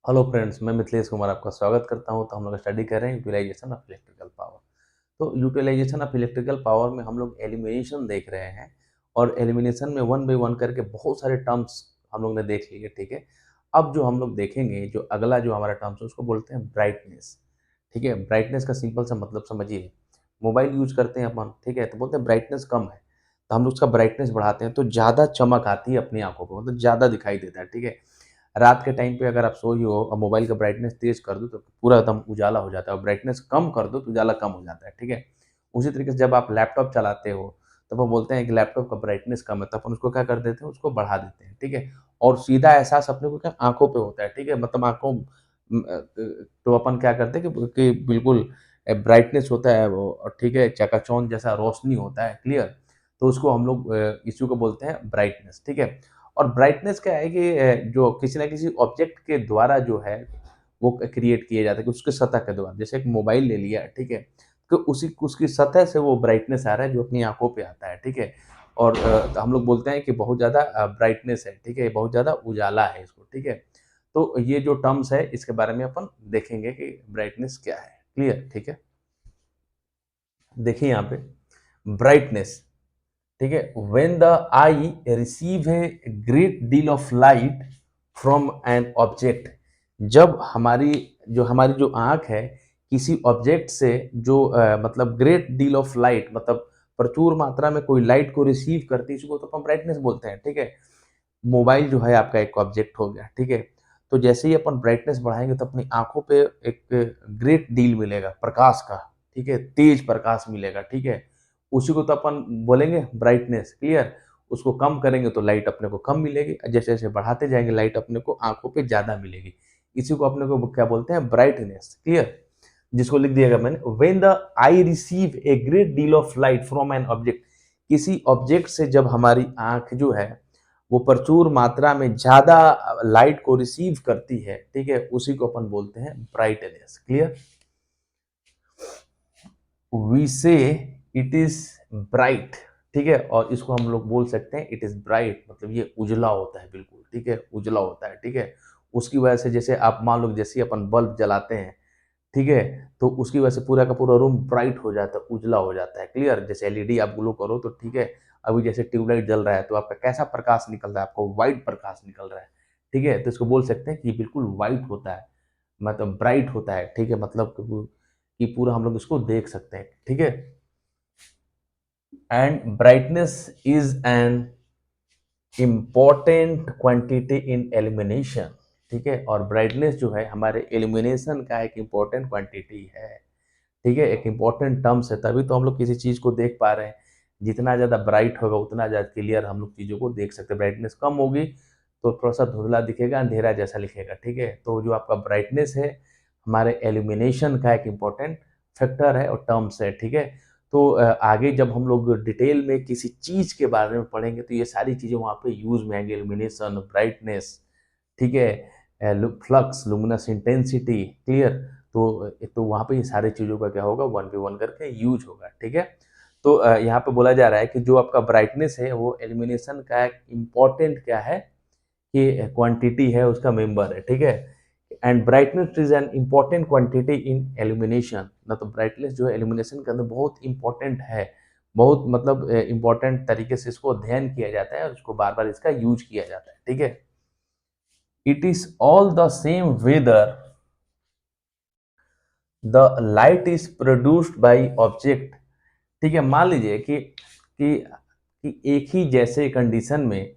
Hello friends, मैं मिथिलेश कुमार आपका स्वागत करता हूं। तो हम लोग स्टडी कर रहे हैं यूटिलाइजेशन ऑफ इलेक्ट्रिकल पावर। तो यूटिलाइजेशन ऑफ इलेक्ट्रिकल पावर में हम लोग एलिमिनेशन देख रहे हैं और एलिमिनेशन में वन बाय वन करके बहुत सारे टर्म्स हम लोग ने देख लिए, ठीक है। अब जो हम लोग देखेंगे, जो अगला जो हमारा टर्म्स है उसको बोलते हैं ब्राइटनेस। ठीक है, ब्राइटनेस का सिंपल सा मतलब समझिए। मोबाइल यूज करते हैं अपन, ठीक है, तो बोलते हैं ब्राइटनेस कम है, तो हम लोग उसका ब्राइटनेस बढ़ाते हैं तो ज़्यादा चमक आती है अपनी आंखों को, मतलब ज़्यादा दिखाई देता है, ठीक है। रात के टाइम पे अगर आप सोई हो और मोबाइल का ब्राइटनेस तेज़ कर दो तो पूरा एकदम उजाला हो जाता है, और ब्राइटनेस कम कर दो तो उजाला कम हो जाता है, ठीक है। उसी तरीके से जब आप लैपटॉप चलाते हो, तब हम बोलते हैं कि लैपटॉप का ब्राइटनेस कम है, तो अपन उसको क्या कर देते हैं, उसको बढ़ा देते हैं, ठीक है। और सीधा एहसास अपने को क्या आँखों पे होता है, ठीक है, मतलब आँखों तो अपन क्या करते हैं कि बिल्कुल ब्राइटनेस होता है वो, और ठीक है, चकाचौंध जैसा रोशनी होता है, क्लियर। तो उसको हम लोग इश्यू को बोलते हैं ब्राइटनेस, ठीक है। और ब्राइटनेस क्या है कि जो किसी न किसी ऑब्जेक्ट के द्वारा जो है वो क्रिएट किया जाता है, कि उसके सतह के द्वारा। जैसे एक मोबाइल ले लिया, ठीक है, तो उसी उसकी सतह से वो ब्राइटनेस आ रहा है जो अपनी आंखों पे आता है, ठीक है। और तो हम लोग बोलते हैं कि बहुत ज़्यादा ब्राइटनेस है, ठीक है, बहुत ज़्यादा उजाला है इसको, ठीक है। तो ये जो टर्म्स है इसके बारे में अपन देखेंगे कि ब्राइटनेस क्या है, क्लियर, ठीक है। देखिए यहाँ पे ब्राइटनेस, ठीक है, when the I receive a great deal of light from an object. जब हमारी जो आंख है किसी ऑब्जेक्ट से जो मतलब ग्रेट डील ऑफ लाइट, मतलब प्रचुर मात्रा में कोई लाइट को रिसीव करती है, इसको तो हम ब्राइटनेस बोलते हैं, ठीक है। मोबाइल जो है आपका एक ऑब्जेक्ट हो गया, ठीक है। तो जैसे ही अपन ब्राइटनेस बढ़ाएंगे तो अपनी आंखों पे एक ग्रेट डील मिलेगा प्रकाश का, ठीक है, तेज प्रकाश मिलेगा, ठीक है। उसी को तो अपन बोलेंगे ब्राइटनेस, क्लियर। उसको कम करेंगे तो लाइट अपने को कम मिलेगी, जैसे जैसे बढ़ाते जाएंगे लाइट अपने को आंखों पे ज्यादा मिलेगी। इसी को अपने को क्या बोलते हैं, ब्राइटनेस, क्लियर। जिसको लिख दिएगा मैंने, when the I receive a great deal of light from an object. किसी ऑब्जेक्ट से जब हमारी आंख जो है वो प्रचुर मात्रा में ज़्यादा लाइट को रिसीव करती है, ठीक है, उसी को अपन बोलते हैं ब्राइटनेस, क्लियर। वी से इट इज ब्राइट, ठीक है, और इसको हम लोग बोल सकते हैं इट इज ब्राइट, मतलब ये उजला होता है, बिल्कुल, ठीक है, उजला होता है, ठीक है। उसकी वजह से जैसे आप मान लो, जैसे अपन बल्ब जलाते हैं, ठीक है, तो उसकी वजह से पूरा का पूरा रूम ब्राइट हो जाता है, उजला हो जाता है, क्लियर। जैसे एलईडी आप ग्लो करो तो, ठीक है, अभी जैसे ट्यूबलाइट जल रहा है तो आपका कैसा प्रकाश निकल रहा है, आपको व्हाइट प्रकाश निकल रहा है, ठीक है। तो इसको बोल सकते हैं कि बिल्कुल व्हाइट होता है, मतलब ब्राइट होता है, ठीक है, मतलब कि पूरा हम लोग इसको देख सकते हैं, ठीक है। And brightness is an important quantity in elimination, ठीक है। और ब्राइटनेस जो है हमारे एलिमिनेशन का एक इम्पॉर्टेंट क्वांटिटी है, ठीक है, एक इम्पॉर्टेंट टर्म्स है, तभी तो हम लोग किसी चीज़ को देख पा रहे हैं। जितना ज़्यादा ब्राइट होगा उतना ज़्यादा क्लियर हम लोग चीज़ों को देख सकते हैं। ब्राइटनेस कम होगी तो थोड़ा सा धुंधला दिखेगा, अंधेरा जैसा लिखेगा, ठीक है। तो जो आपका ब्राइटनेस है हमारे एल्यूमिनेशन का एक इम्पॉर्टेंट फैक्टर है और टर्म्स है, ठीक है। तो आगे जब हम लोग डिटेल में किसी चीज़ के बारे में पढ़ेंगे तो ये सारी चीज़ें वहाँ पे यूज में आएंगी, एल्यूमिनेशन, ब्राइटनेस, ठीक है, फ्लक्स, लुमिनस इंटेंसिटी, क्लियर। तो वहाँ पे ये सारी चीज़ों का क्या होगा, वन बाय वन करके यूज होगा, ठीक है। तो यहाँ पे बोला जा रहा है कि जो आपका ब्राइटनेस है वो एल्यूमिनेशन का एक इम्पॉर्टेंट क्या है, कि क्वांटिटी है, उसका मेंबर है, ठीक है। And brightness is an important quantity in illumination, ना तो ब्राइटनेस जो है एल्यूमिनेशन के अंदर बहुत इंपॉर्टेंट है, बहुत मतलब इंपॉर्टेंट तरीके से इसको अध्ययन किया जाता है और इसको बार बार इसका यूज किया जाता है, ठीक है। It is all the same whether the light is produced by object, ठीक है। मान लीजिए कि एक ही जैसे कंडीशन में,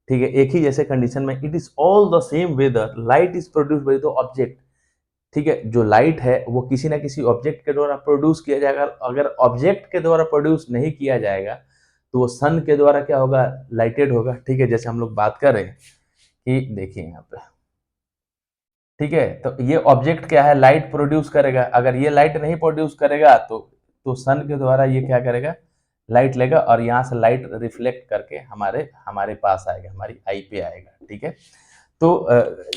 ठीक है, एक ही जैसे कंडीशन में it is all the same whether light is produced by the object, ठीक है। जो लाइट है वो किसी ना किसी ऑब्जेक्ट के द्वारा प्रोड्यूस किया जाएगा, अगर ऑब्जेक्ट के द्वारा प्रोड्यूस नहीं किया जाएगा तो वो सन के द्वारा क्या होगा, लाइटेड होगा, ठीक है। जैसे हम लोग बात कर रहे हैं कि देखिए यहाँ पे, ठीक है, तो ये ऑब्जेक्ट क्या है, लाइट प्रोड्यूस करेगा, अगर ये लाइट नहीं प्रोड्यूस करेगा तो सन के द्वारा ये क्या करेगा, लाइट लेगा, और यहाँ से लाइट रिफ्लेक्ट करके हमारे हमारे पास आएगा, हमारी आई पे आएगा, ठीक है। तो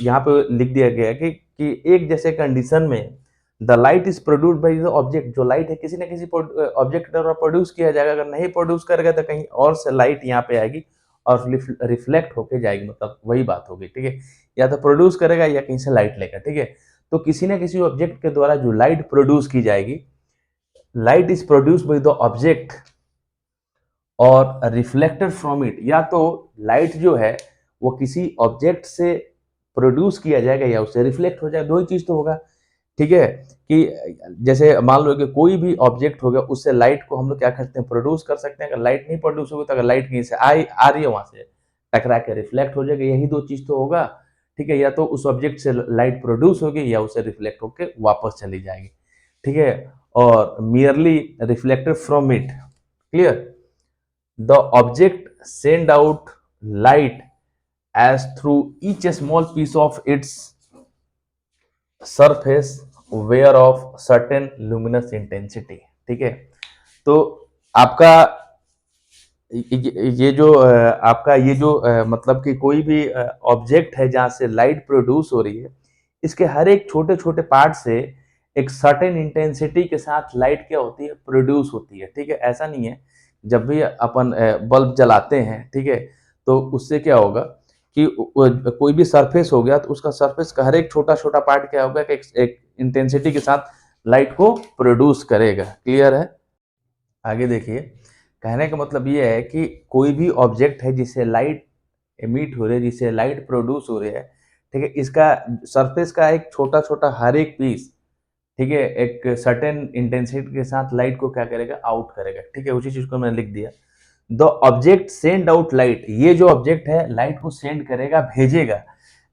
यहाँ पे लिख दिया गया है कि एक जैसे कंडीशन में the light is produced by the object, जो लाइट है किसी न किसी ऑब्जेक्ट द्वारा प्रोड्यूस किया जाएगा, अगर नहीं प्रोड्यूस करेगा तो कहीं और से लाइट यहाँ पे आएगी और रिफ्लेक्ट होके जाएगी, मतलब वही बात होगी, ठीक है। या तो प्रोड्यूस करेगा या कहीं से लाइट लेगा, ठीक है। तो किसी ना किसी ऑब्जेक्ट के द्वारा जो लाइट प्रोड्यूस की जाएगी, light is produce by the object और रिफ्लेक्टेड फ्रॉम इट, या तो लाइट जो है वो किसी ऑब्जेक्ट से प्रोड्यूस किया जाएगा या उससे रिफ्लेक्ट हो जाएगा, दो ही चीज तो होगा, ठीक है। कि जैसे मान लो कि कोई भी ऑब्जेक्ट हो गया, उससे लाइट को हम लोग क्या करते हैं, प्रोड्यूस कर सकते हैं। अगर लाइट नहीं प्रोड्यूस होगी तो अगर लाइट कहीं से आ रही है वहां से टकरा के रिफ्लेक्ट हो जाएगा, यही दो चीज तो होगा, ठीक है। या तो उस ऑब्जेक्ट से लाइट प्रोड्यूस होगी या उसे रिफ्लेक्ट होकर वापस चली जाएगी, ठीक है। और merely reflected from it, clear. The object send out light as through each small piece of its surface where of certain luminous intensity, ठीक है। तो आपका ये जो मतलब कि कोई भी ऑब्जेक्ट है जहां से लाइट प्रोड्यूस हो रही है, इसके हर एक छोटे छोटे पार्ट से एक सर्टेन इंटेंसिटी के साथ लाइट क्या होती है, प्रोड्यूस होती है, ठीक है। ऐसा नहीं है, जब भी अपन बल्ब जलाते हैं, ठीक है, तो उससे क्या होगा कि कोई भी सरफेस हो गया तो उसका सरफेस का हर एक छोटा छोटा पार्ट क्या होगा कि एक इंटेंसिटी के साथ लाइट को प्रोड्यूस करेगा, क्लियर है। आगे देखिए, कहने का मतलब ये है कि कोई भी ऑब्जेक्ट है जिसे लाइट एमिट हो रही है, जिसे लाइट प्रोड्यूस हो रही है, ठीक है, इसका सरफेस का एक छोटा छोटा हर एक पीस, ठीक है, एक सर्टेन इंटेंसिटी के साथ लाइट को क्या करेगा, आउट करेगा, ठीक है। उसी चीज को मैंने लिख दिया। The object send out light, ये जो ऑब्जेक्ट है लाइट को सेंड करेगा, भेजेगा,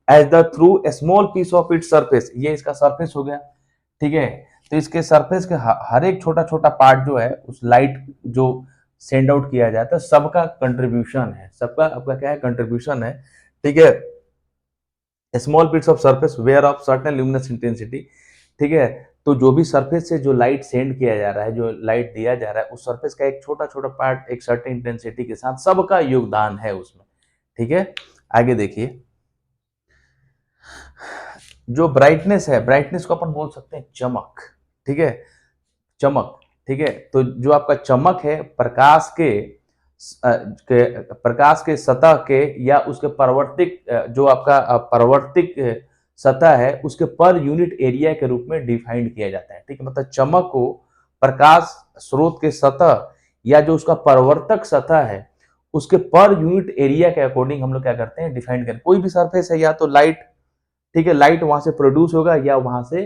as the through a small piece of it surface, ये इसका सरफेस हो गया, ठीक है। तो इसके सरफेस के हर एक छोटा छोटा पार्ट जो है उस लाइट जो सेंड आउट किया जाता है, सबका कंट्रीब्यूशन है, सबका आपका क्या है, कंट्रीब्यूशन है, ठीक है। Small piece of surface where of certain luminous intensity, ठीक है। तो जो भी सरफेस से जो लाइट सेंड किया जा रहा है, जो लाइट दिया जा रहा है, उस सरफेस का एक छोटा छोटा पार्ट एक सर्टेन इंटेंसिटी के साथ सबका योगदान है उसमें, ठीक है। आगे देखिए, जो ब्राइटनेस है, ब्राइटनेस को अपन बोल सकते हैं चमक, ठीक है, चमक, ठीक है। तो जो आपका चमक है प्रकाश के सतह के या उसके परावर्तिक जो आपका परावर्तिक सतह है उसके पर यूनिट एरिया के रूप में डिफाइंड किया जाता है, ठीक है। मतलब चमक को प्रकाश स्रोत के सतह या जो उसका परावर्तक सतह है उसके पर यूनिट एरिया के अकॉर्डिंग हम लोग क्या करते हैं, डिफाइन करते हैं। कोई भी सरफेस है, या तो लाइट, ठीक है, लाइट वहां से प्रोड्यूस होगा या वहां से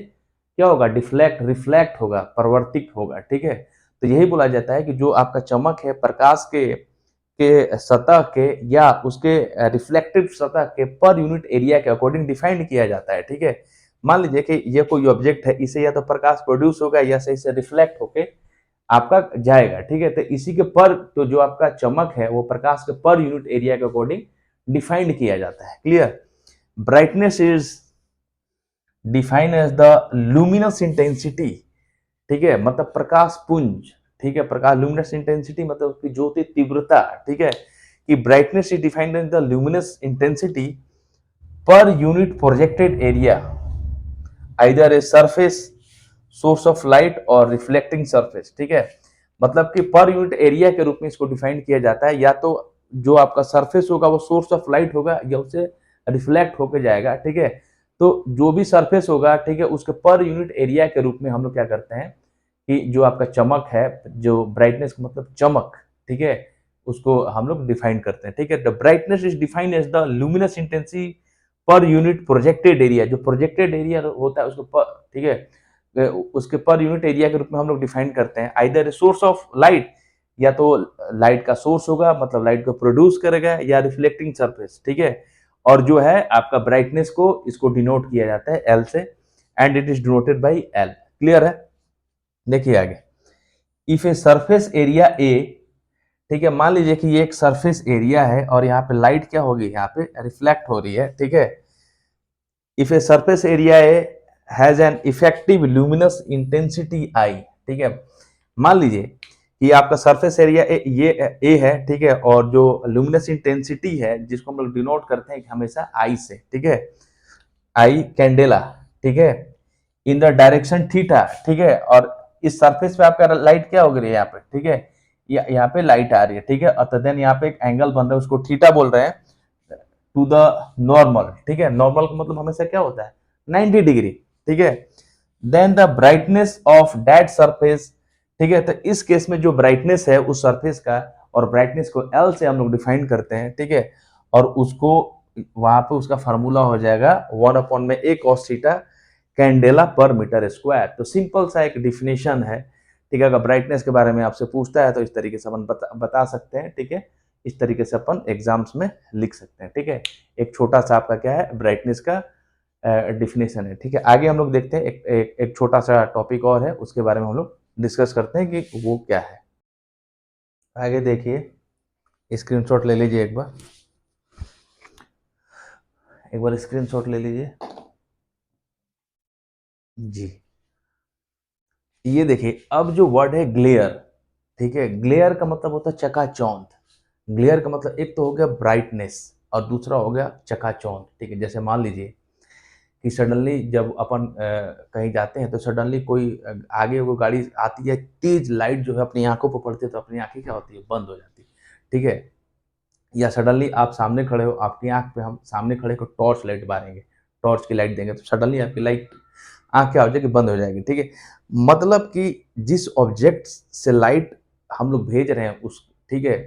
क्या होगा, रिफ्लेक्ट होगा, परिवर्तित होगा, ठीक है। तो यही बोला जाता है कि जो आपका चमक है प्रकाश के सतह के या उसके रिफ्लेक्टिव सतह के पर यूनिट एरिया के अकॉर्डिंग डिफाइंड किया जाता है, ठीक है। मान लीजिए कि ये कोई ऑब्जेक्ट है, इसे या तो प्रकाश प्रोड्यूस होगा या से इसे रिफ्लेक्ट होके आपका जाएगा, ठीक है। तो इसी के पर, तो जो आपका चमक है वो प्रकाश के पर यूनिट एरिया के अकॉर्डिंग डिफाइंड किया जाता है, clear. Brightness is define as the luminous intensity, ठीक है, मतलब प्रकाश पुंज, ठीक है। प्रकाश लुमिनस इंटेंसिटी मतलब उसकी ज्योति तीव्रता, ठीक है। कि brightness is defined as the luminous intensity per unit projected area, either a surface source of light और रिफ्लेक्टिंग सरफेस, ठीक है। मतलब कि पर यूनिट एरिया के रूप में इसको डिफाइन किया जाता है, या तो जो आपका सरफेस होगा वो सोर्स ऑफ लाइट होगा या उससे रिफ्लेक्ट होकर जाएगा, ठीक है। तो जो भी सरफेस होगा, ठीक है, उसके पर यूनिट एरिया के रूप में हम लोग क्या करते हैं कि जो आपका चमक है, जो ब्राइटनेस मतलब चमक, ठीक है, उसको हम लोग डिफाइन करते हैं, ठीक है। The brightness is defined as the luminous intensity per unit projected area, जो प्रोजेक्टेड एरिया होता है उसको पर, ठीक है, उसके पर यूनिट एरिया के रूप में हम लोग डिफाइन करते हैं। आइदर सोर्स ऑफ लाइट, या तो लाइट का सोर्स होगा मतलब लाइट को प्रोड्यूस करेगा, या रिफ्लेक्टिंग सरफेस, ठीक है। और जो है आपका ब्राइटनेस को इसको डिनोट किया जाता है एल से, and it is denoted by L, clear है। देखिए आगे, if a surface area A, ठीक है, मान लीजिए कि ये एक सरफेस एरिया है और यहाँ पे लाइट क्या होगी, यहाँ पे रिफ्लेक्ट हो रही है, ठीक है। If a surface area A has an effective luminous intensity I, ठीक है। मान लीजिए कि आपका सरफेस एरिया ये ए है, ठीक है, और जो ल्यूमिनस इंटेंसिटी है जिसको हम लोग डिनोट करते हैं हमेशा आई से, ठीक है, आई कैंडेला, ठीक है, इन द डायरेक्शन थीटा, ठीक है। और इस सरफेस पे आपका लाइट क्या हो गई है यहाँ पे, ठीक है, यहाँ पे लाइट आ रही है, ठीक है, और देन यहाँ पे एक एंगल बन रहा है, उसको थीटा बोल रहे हैं, टू द नॉर्मल, ठीक है। नॉर्मल का मतलब हमेशा क्या होता है, 90 डिग्री, ठीक है। Then the brightness of that surface, ठीक है। तो इस केस में जो ब्राइटनेस है उस सरफेस का, और ब्राइटनेस को एल से हम लोग डिफाइन करते हैं, ठीक है। और उसको वहां पे उसका फार्मूला हो जाएगा 1 में ए कॉस थीटा कैंडेला पर मीटर स्क्वायर। तो सिंपल सा एक डिफिनेशन है, ठीक है। अगर ब्राइटनेस के बारे में आपसे पूछता है तो इस तरीके से अपन बता सकते हैं, ठीक है। इस तरीके से अपन एग्जाम्स में लिख सकते हैं, ठीक है। एक छोटा सा आपका क्या है, ब्राइटनेस का डिफिनेशन है, ठीक है। आगे हम लोग देखते हैं, एक छोटा सा टॉपिक और है, उसके बारे में हम लोग डिस्कस करते हैं कि वो क्या है। आगे देखिए, स्क्रीनशॉट ले लीजिए, एक बार स्क्रीनशॉट ले लीजिए जी। ये देखिए, अब जो वर्ड है ग्लेयर, ठीक है, ग्लेयर का मतलब होता है चकाचौंध। ग्लेयर का मतलब एक तो हो गया ब्राइटनेस और दूसरा हो गया चकाचौंध, ठीक है। जैसे मान लीजिए कि सडनली जब अपन कहीं जाते हैं तो सडनली कोई आगे वो गाड़ी आती है, तेज लाइट जो है अपनी आंखों पर पड़ती है, तो अपनी आंखें क्या होती है, बंद हो जाती है, ठीक है। या सडनली आप सामने खड़े हो, आपकी आंख पे हम सामने खड़े को टॉर्च लाइट मारेंगे, टॉर्च की लाइट देंगे, तो सडनली आपकी लाइट आंख क्या हो जाएगी, बंद हो जाएगी, ठीक है। मतलब कि जिस ऑब्जेक्ट से लाइट हम लोग भेज रहे हैं उस, ठीक है,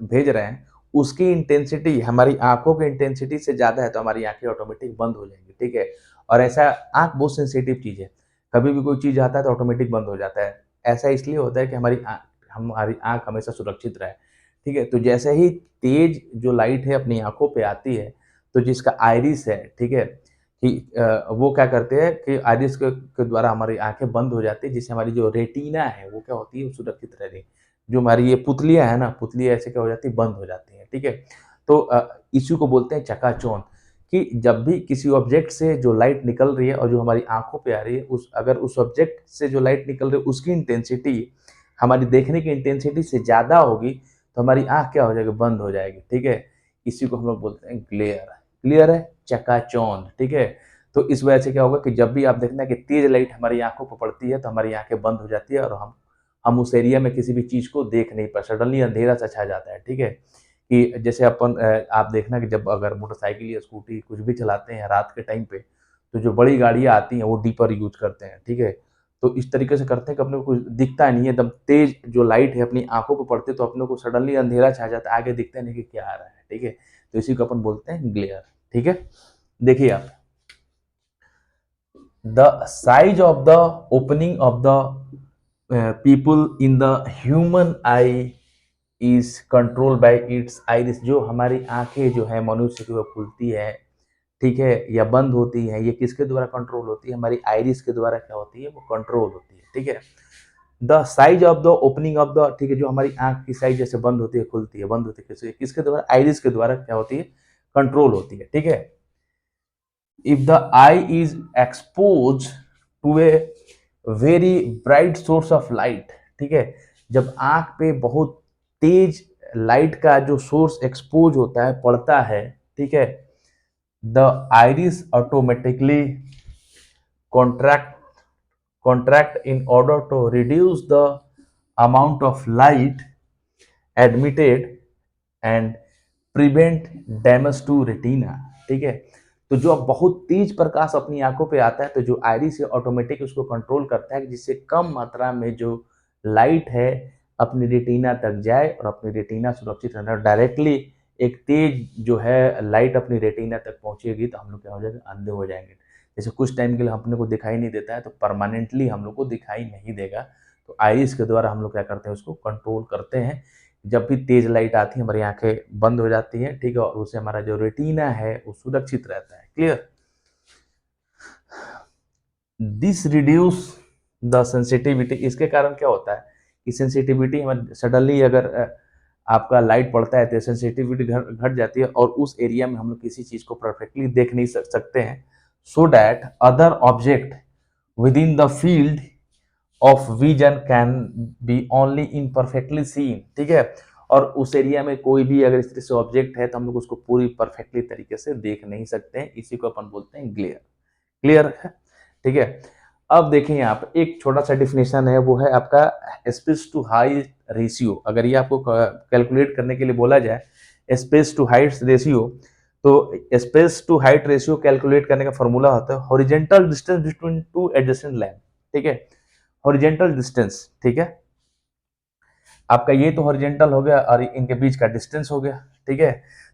भेज रहे हैं, उसकी इंटेंसिटी हमारी आंखों की इंटेंसिटी से ज़्यादा है तो हमारी आंखें ऑटोमेटिक बंद हो जाएंगी, ठीक है। और ऐसा, आंख बहुत सेंसिटिव चीज़ है, कभी भी कोई चीज़ आता है तो ऑटोमेटिक बंद हो जाता है। ऐसा इसलिए होता है कि हमारी आंख हमेशा सुरक्षित रहे, ठीक है। तो जैसे ही तेज जो लाइट है अपनी आंखों पे आती है, तो जिसका आइरिस है, ठीक है, कि वो क्या करते हैं कि आइरिस के द्वारा हमारी आंखें बंद हो जाती है, जिससे हमारी जो रेटिना है वो क्या होती है, वो सुरक्षित रह रही है। जो हमारी ये पुतलियाँ हैं ना, पुतलियाँ ऐसे क्या हो जाती है, बंद हो जाती हैं, ठीक है। तो इसी को बोलते हैं चकाचौंध, कि जब भी किसी ऑब्जेक्ट से जो लाइट निकल रही है और जो हमारी आँखों पे आ रही है, अगर उस ऑब्जेक्ट से जो लाइट निकल रही है उसकी इंटेंसिटी हमारी देखने की इंटेंसिटी से ज़्यादा होगी, तो हमारी आँख क्या हो जाएगी, बंद हो जाएगी, ठीक है। इसी को हम लोग बोलते हैं ग्लेयर। क्लियर है, चकाचौंध, ठीक है। तो इस वजह से क्या होगा कि जब भी आप देखना कि तेज लाइट हमारी आँखों पर पड़ती है तो हमारी आँखें बंद हो जाती है और हम उस एरिया में किसी भी चीज़ को देख नहीं पाते, सडनली अंधेरा सा छा जाता है, ठीक है। कि जैसे अपन आप देखना कि जब अगर मोटरसाइकिल या स्कूटी कुछ भी चलाते हैं रात के टाइम पे, तो जो बड़ी गाड़ियाँ आती हैं वो डीपर यूज़ करते हैं, ठीक है। तो इस तरीके से करते हैं कि अपने को कुछ दिखता नहीं है, एकदम तेज जो लाइट है अपनी आँखों पे पड़ती है तो अपने को सडनली अंधेरा छा जाता है, आगे दिखता नहीं कि क्या आ रहा है, ठीक है। तो इसी को अपन बोलते हैं ग्लेयर, ठीक है। देखिए आप, the size of the opening of the people in the human eye is controlled by its iris। जो हमारी आंखें जो है मनुष्य की वो खुलती है, ठीक है, या बंद होती है, ये किसके द्वारा कंट्रोल होती है, हमारी आइरिस के द्वारा क्या होती है, वो कंट्रोल होती है, ठीक है। The size of the opening of the, ठीक है, जो हमारी आंख की साइज जैसे बंद होती है खुलती है, बंद होती है, किसके द्वारा, आइरिस के द्वारा क्या होती है, कंट्रोल होती है, ठीक है। if the eye is exposed to a very bright source of light, ठीक है, जब आंख पे बहुत तेज लाइट का जो सोर्स एक्सपोज होता है, पड़ता है, ठीक है, the iris automatically contract contract in order to reduce the amount of light admitted and prevent damage to retina, ठीक है। तो जो अब बहुत तेज प्रकाश अपनी आंखों पे आता है तो जो आइरिस है ऑटोमेटिक उसको कंट्रोल करता है जिससे कम मात्रा में जो लाइट है अपनी रेटिना तक जाए और अपनी रेटिना सुरक्षित रहना। डायरेक्टली एक तेज जो है लाइट अपनी रेटिना तक पहुंचेगी तो हम लोग क्या हो जाएगा, अंधे हो जाएंगे। जैसे कुछ टाइम के लिए अपने को दिखाई नहीं देता है तो परमानेंटली हम लोग को दिखाई नहीं देगा, तो आइरिस के द्वारा हम लोग क्या करते हैं, उसको कंट्रोल करते हैं। जब भी तेज लाइट आती है हमारी आंखें बंद हो जाती हैं, ठीक है, और उससे हमारा जो रेटिना है वो सुरक्षित रहता है। Clear, this reduce the sensitivity. इसके कारण क्या होता है कि सेंसिटिविटी हमारी सडनली अगर आपका लाइट पड़ता है तो सेंसिटिविटी घट जाती है और उस एरिया में हम लोग किसी चीज को परफेक्टली देख नहीं सकते हैं, so that other object within the field of vision can be only imperfectly seen, ठीक है। और उस एरिया में कोई भी अगर इस तरह से ऑब्जेक्ट है तो हम लोग उसको पूरी परफेक्टली तरीके से देख नहीं सकते हैं, इसी को अपन बोलते हैं ग्लेयर। क्लियर है, ठीक है। अब देखें यहाँ पे एक छोटा सा डिफिनेशन है, वो है आपका स्पीच टू रेशियो, अगर ये आपको कैलकुलेट करने के लिए बोला जाए स्पेस टू हाइट रेशियो, तो space to height ratio calculate करने का फॉर्मूला होता है horizontal distance between two adjacent lamp, ठीक है, हॉरिजेंटल डिस्टेंस, ठीक है, आपका ये तो हॉरिजेंटल हो गया और इनके बीच का डिस्टेंस हो गया, ठीक है।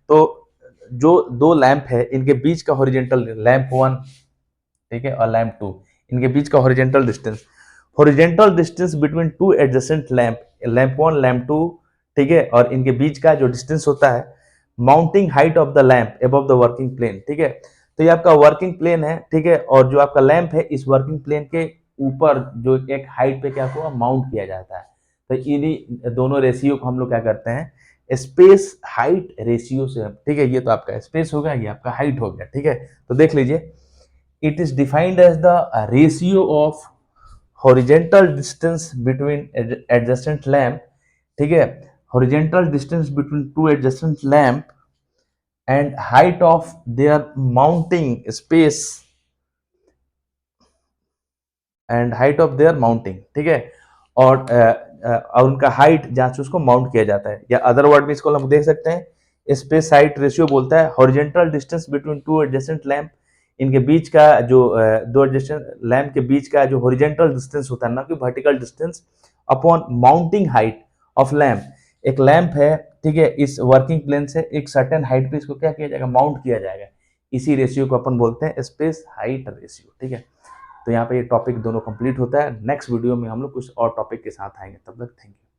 तो जो दो लैंप है इनके बीच का हॉरिजेंटल, लैंप 1, ठीक है, और लैंप 2, इनके बीच का horizontal distance between two adjacent lamp, lamp 1 lamp 2, ठीक है, और इनके बीच का जो डिस्टेंस होता है mounting height of the lamp above the working plane, ठीक है। तो ये आपका वर्किंग प्लेन है, ठीक है, और जो आपका लैंप है इस वर्किंग प्लेन के ऊपर जो एक हाइट पे क्या हुआ माउंट किया जाता है। तो इन्हीं दोनों रेशियो को हम लोग क्या करते हैं स्पेस हाइट रेशियो से, ठीक है। ये तो आपका स्पेस हो गया, ये आपका हाइट हो गया, ठीक है। तो देख लीजिए, it is defined as the ratio of horizontal distance between adjacent lamp, ठीक है, horizontal distance between two adjacent lamp and height of their mounting space and height of their mounting, ठीक है, और उनका हाइट जहां से उसको माउंट किया जाता है, या अदर वर्ड में इसको हम देख सकते हैं स्पेस हाइट रेशियो बोलता है horizontal distance between two adjacent lamp, इनके बीच का जो दो एडजेसेंट लैंप के बीच का जो हॉरिजेंटल डिस्टेंस होता है ना कि vertical distance upon mounting height of lamp, एक लैंप है, ठीक है, इस वर्किंग प्लेन से एक सर्टेन हाइट पे इसको क्या किया जाएगा माउंट किया जाएगा, इसी रेशियो को अपन बोलते हैं स्पेस हाइट रेशियो, ठीक है। तो यहाँ पे ये टॉपिक दोनों कंप्लीट होता है। नेक्स्ट वीडियो में हम लोग कुछ और टॉपिक के साथ आएंगे, तब तक थैंक यू।